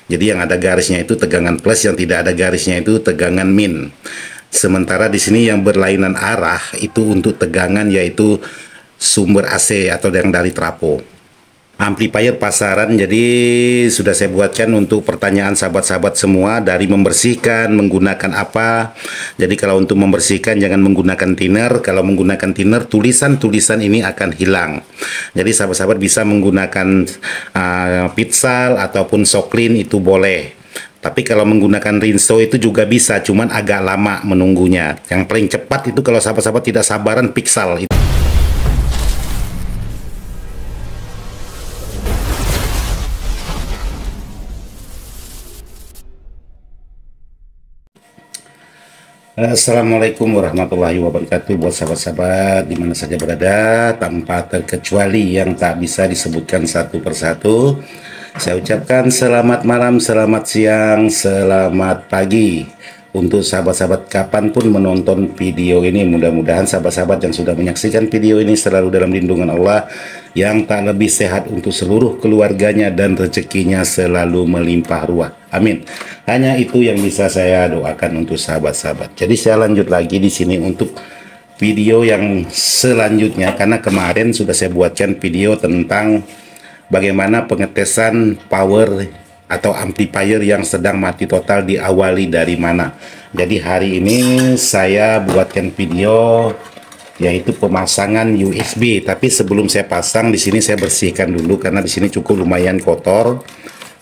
Jadi yang ada garisnya itu tegangan plus, yang tidak ada garisnya itu tegangan min. Sementara di sini yang berlainan arah itu untuk tegangan, yaitu sumber AC atau yang dari trafo. Amplifier pasaran, jadi sudah saya buatkan untuk pertanyaan sahabat-sahabat semua, dari membersihkan menggunakan apa. Jadi kalau untuk membersihkan jangan menggunakan thinner, kalau menggunakan thinner tulisan-tulisan ini akan hilang. Jadi sahabat-sahabat bisa menggunakan pitsal ataupun soklin, itu boleh. Tapi kalau menggunakan rinso itu juga bisa, cuman agak lama menunggunya. Yang paling cepat itu kalau sahabat-sahabat tidak sabaran, pixel. Assalamualaikum warahmatullahi wabarakatuh buat sahabat-sahabat di mana saja berada, tanpa terkecuali yang tak bisa disebutkan satu persatu. Saya ucapkan selamat malam, selamat siang, selamat pagi untuk sahabat-sahabat kapanpun menonton video ini. Mudah-mudahan sahabat-sahabat yang sudah menyaksikan video ini selalu dalam lindungan Allah, yang tak lebih sehat untuk seluruh keluarganya dan rezekinya selalu melimpah ruah. Amin. Hanya itu yang bisa saya doakan untuk sahabat-sahabat. Jadi saya lanjut lagi di sini untuk video yang selanjutnya, karena kemarin sudah saya buatkan video tentang bagaimana pengetesan power atau amplifier yang sedang mati total diawali dari mana. Jadi hari ini saya buatkan video yaitu pemasangan USB. Tapi sebelum saya pasang di sini saya bersihkan dulu karena di sini cukup lumayan kotor.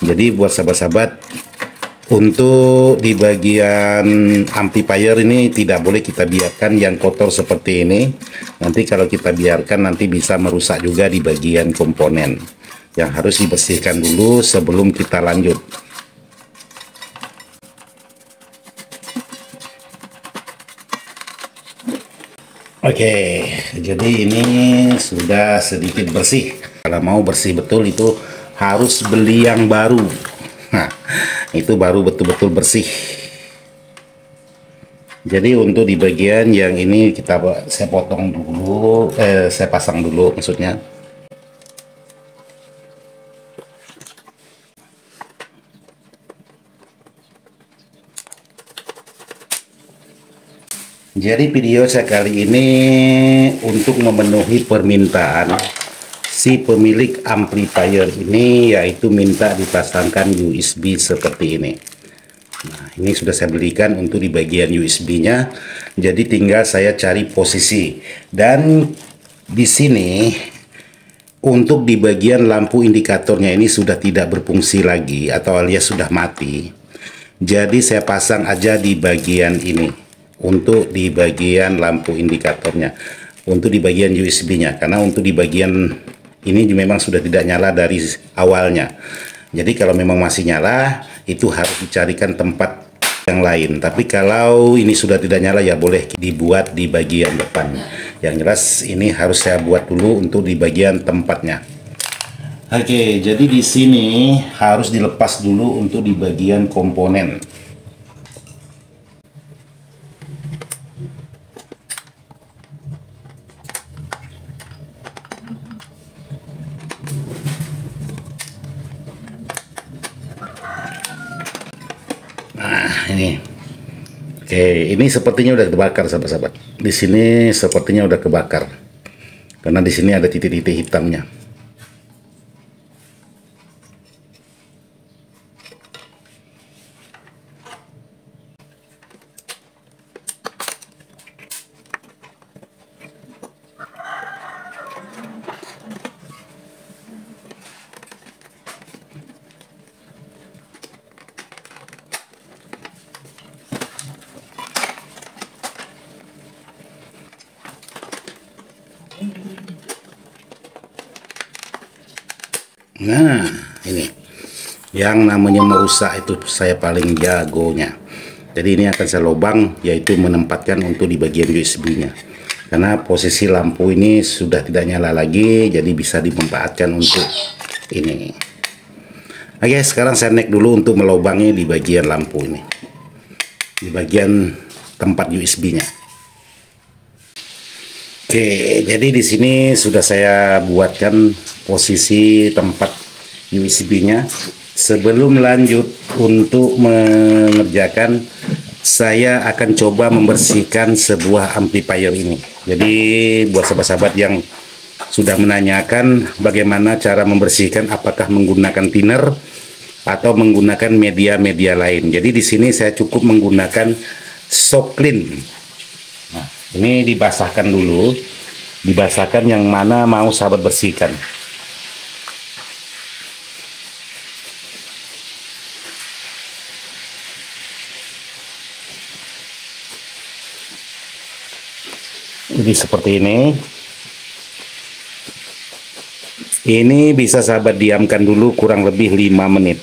Jadi buat sahabat-sahabat, untuk di bagian amplifier ini tidak boleh kita biarkan yang kotor seperti ini. Nanti kalau kita biarkan nanti bisa merusak juga di bagian komponen, yang harus dibersihkan dulu sebelum kita lanjut. Oke, jadi ini sudah sedikit bersih. Kalau mau bersih betul itu harus beli yang baru. Nah, itu baru betul-betul bersih. Jadi untuk di bagian yang ini saya potong dulu, saya pasang dulu maksudnya. Jadi video saya kali ini untuk memenuhi permintaan si pemilik amplifier ini, yaitu minta dipasangkan USB seperti ini. Nah, ini sudah saya belikan untuk di bagian USB-nya. Jadi tinggal saya cari posisi. Dan di sini untuk di bagian lampu indikatornya ini sudah tidak berfungsi lagi atau alias sudah mati. Jadi saya pasang aja di bagian ini. Untuk di bagian lampu indikatornya, untuk di bagian USB-nya, karena untuk di bagian ini memang sudah tidak nyala dari awalnya. Jadi kalau memang masih nyala, itu harus dicarikan tempat yang lain. Tapi kalau ini sudah tidak nyala, ya boleh dibuat di bagian depan. Yang jelas ini harus saya buat dulu untuk di bagian tempatnya. Oke, jadi di sini harus dilepas dulu untuk di bagian komponen. Nah, ini. Oke, ini sepertinya udah kebakar sahabat-sahabat. Di sini sepertinya udah kebakar. Karena di sini ada titik-titik hitamnya. Nah, ini yang namanya merusak itu saya paling jagonya. Jadi ini akan saya lubang, yaitu menempatkan untuk di bagian USB-nya. Karena posisi lampu ini sudah tidak nyala lagi, jadi bisa dimanfaatkan untuk ini. Oke, sekarang saya naik dulu untuk melubangi di bagian lampu ini, di bagian tempat USB-nya. Oke, jadi di sini sudah saya buatkan posisi tempat USB-nya. Sebelum lanjut untuk mengerjakan, saya akan coba membersihkan sebuah amplifier ini. Jadi buat sahabat-sahabat yang sudah menanyakan bagaimana cara membersihkan, apakah menggunakan thinner atau menggunakan media-media lain. Jadi di sini saya cukup menggunakan Soklin. Nah, ini dibasahkan dulu, dibasahkan yang mana mau sahabat bersihkan. Jadi seperti ini. Ini bisa sahabat diamkan dulu kurang lebih 5 menit.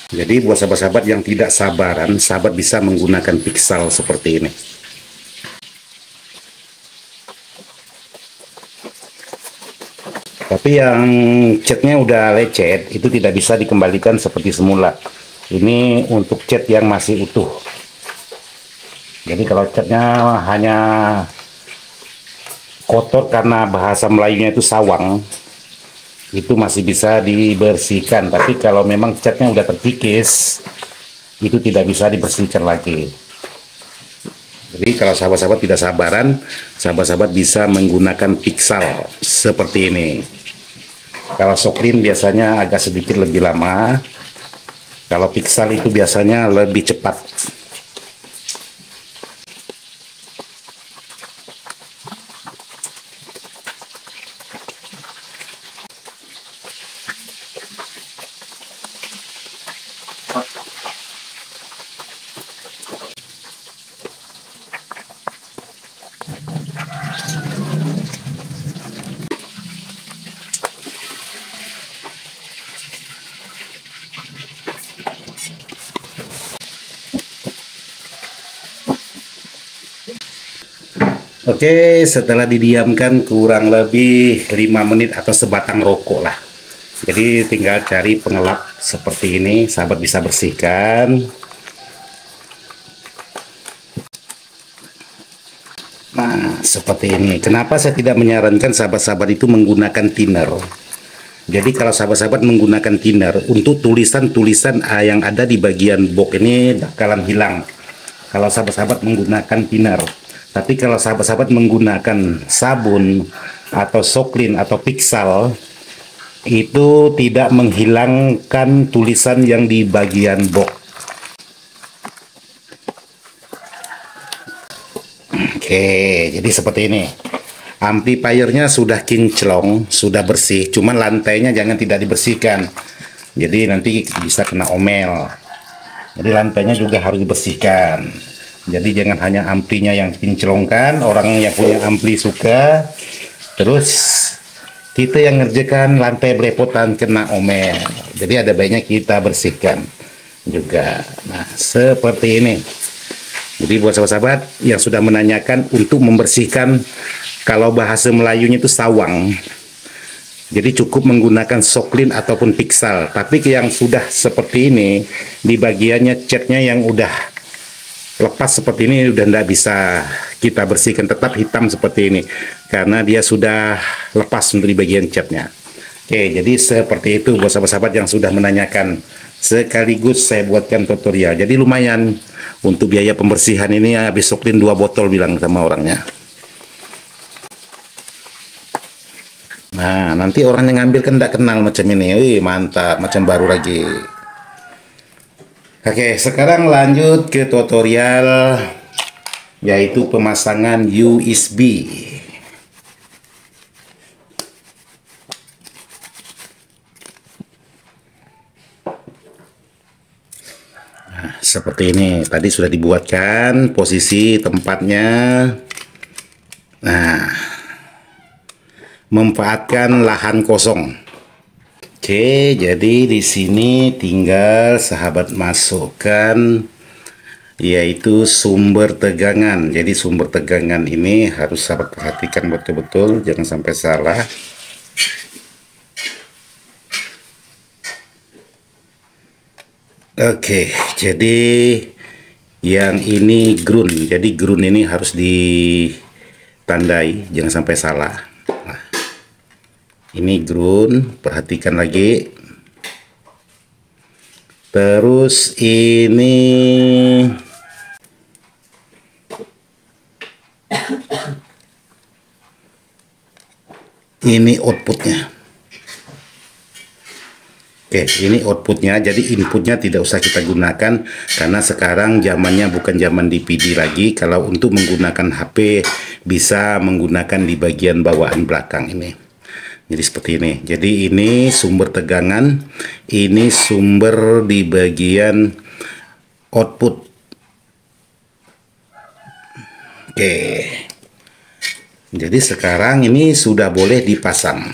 Jadi buat sahabat-sahabat yang tidak sabaran, sahabat bisa menggunakan pixel seperti ini. Tapi yang catnya udah lecet, itu tidak bisa dikembalikan seperti semula. Ini untuk cat yang masih utuh. Jadi kalau catnya hanya kotor karena bahasa Melayunya itu sawang, itu masih bisa dibersihkan. Tapi kalau memang catnya udah terkikis, itu tidak bisa dibersihkan lagi. Jadi kalau sahabat-sahabat tidak sabaran, sahabat-sahabat bisa menggunakan pixel seperti ini. Kalau Soklin biasanya agak sedikit lebih lama, kalau pixel itu biasanya lebih cepat. Oke, setelah didiamkan kurang lebih 5 menit atau sebatang rokok lah. Jadi tinggal cari pengelap seperti ini, sahabat bisa bersihkan. Nah, seperti ini. Kenapa saya tidak menyarankan sahabat-sahabat itu menggunakan thinner? Jadi kalau sahabat-sahabat menggunakan thinner, untuk tulisan-tulisan yang ada di bagian box ini bakalan hilang kalau sahabat-sahabat menggunakan thinner. Tapi kalau sahabat-sahabat menggunakan sabun atau Soklin atau pixel, itu tidak menghilangkan tulisan yang di bagian box. Oke, jadi seperti ini. Amplifiernya sudah kinclong, sudah bersih, cuman lantainya jangan tidak dibersihkan. Jadi nanti bisa kena omel. Jadi lantainya juga harus dibersihkan. Jadi jangan hanya amplinya yang kinclongkan, orang yang punya ampli suka, terus kita yang ngerjakan lantai belepotan kena omel. Jadi ada baiknya kita bersihkan juga. Nah, seperti ini. Jadi buat sahabat-sahabat yang sudah menanyakan untuk membersihkan, kalau bahasa Melayunya itu sawang, jadi cukup menggunakan Soklin ataupun pixel. Tapi yang sudah seperti ini, di bagiannya catnya yang udah lepas seperti ini udah tidak bisa kita bersihkan, tetap hitam seperti ini karena dia sudah lepas untuk di bagian catnya. Oke, jadi seperti itu buat sahabat-sahabat yang sudah menanyakan. Sekaligus saya buatkan tutorial, jadi lumayan untuk biaya pembersihan ini. Habis Soklin 2 botol bilang sama orangnya. Nah, nanti orang yang ngambil kan tidak kenal macam ini. Wih, mantap, macam baru lagi. Oke, sekarang lanjut ke tutorial, yaitu pemasangan USB. Nah, seperti ini, tadi sudah dibuatkan posisi tempatnya. Nah, memanfaatkan lahan kosong. Oke, jadi di sini tinggal sahabat masukkan yaitu sumber tegangan. Jadi sumber tegangan ini harus sahabat perhatikan betul-betul, jangan sampai salah. Oke, jadi yang ini ground. Jadi ground ini harus ditandai, jangan sampai salah. Ini ground, perhatikan lagi. Terus ini outputnya. Oke, ini outputnya. Jadi inputnya tidak usah kita gunakan karena sekarang zamannya bukan zaman DPD lagi. Kalau untuk menggunakan HP bisa menggunakan di bagian bawaan belakang ini. Jadi seperti ini. Jadi ini sumber tegangan, ini sumber di bagian output. Oke. Jadi sekarang ini sudah boleh dipasang.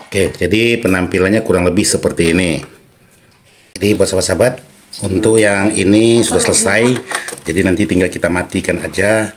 Oke, jadi penampilannya kurang lebih seperti ini. Jadi buat sahabat-sahabat, untuk yang ini sudah selesai. Jadi nanti tinggal kita matikan aja.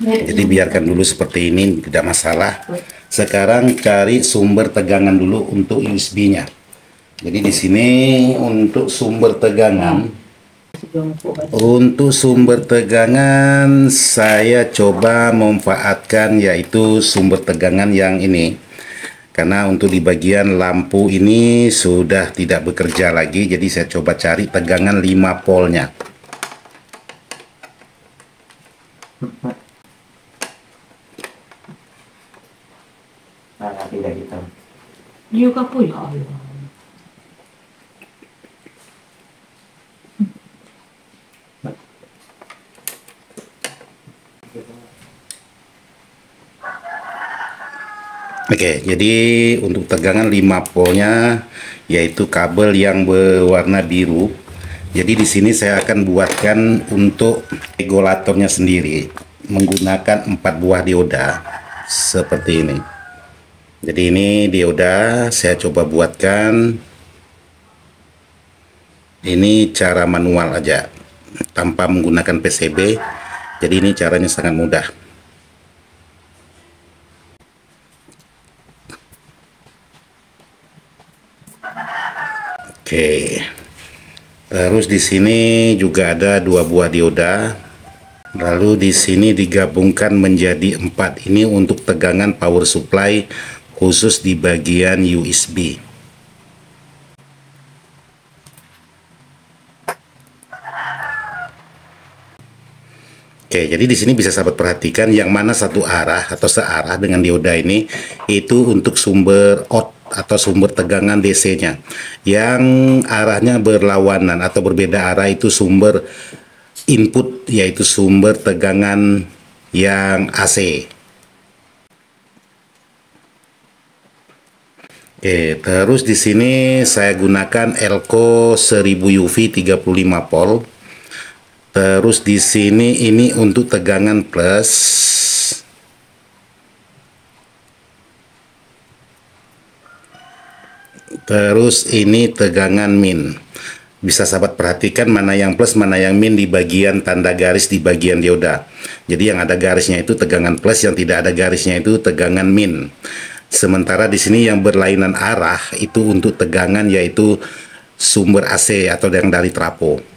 Jadi biarkan dulu seperti ini, tidak masalah. Sekarang cari sumber tegangan dulu untuk USB-nya. Jadi di sini untuk sumber tegangan, saya coba memanfaatkan yaitu sumber tegangan yang ini. Karena untuk di bagian lampu ini sudah tidak bekerja lagi, jadi saya coba cari tegangan 5 voltnya. Oke, jadi untuk tegangan 5 voltnya yaitu kabel yang berwarna biru. Jadi di sini saya akan buatkan untuk regulatornya sendiri menggunakan 4 buah dioda seperti ini. Jadi ini dioda saya coba buatkan. Ini cara manual aja tanpa menggunakan PCB. Jadi ini caranya sangat mudah. Oke, terus di sini juga ada 2 buah dioda, lalu di sini digabungkan menjadi 4. Ini untuk tegangan power supply khusus di bagian USB. Oke, jadi di sini bisa sahabat perhatikan yang mana satu arah atau searah dengan dioda ini itu untuk sumber out atau sumber tegangan DC-nya. Yang arahnya berlawanan atau berbeda arah itu sumber input, yaitu sumber tegangan yang AC. Oke, terus di sini saya gunakan Elco 1000 UV 35 volt. Terus di sini ini untuk tegangan plus. Terus ini tegangan min. Bisa sahabat perhatikan mana yang plus, mana yang min di bagian tanda garis di bagian dioda. Jadi yang ada garisnya itu tegangan plus, yang tidak ada garisnya itu tegangan min. Sementara di sini yang berlainan arah itu untuk tegangan yaitu sumber AC atau yang dari trafo.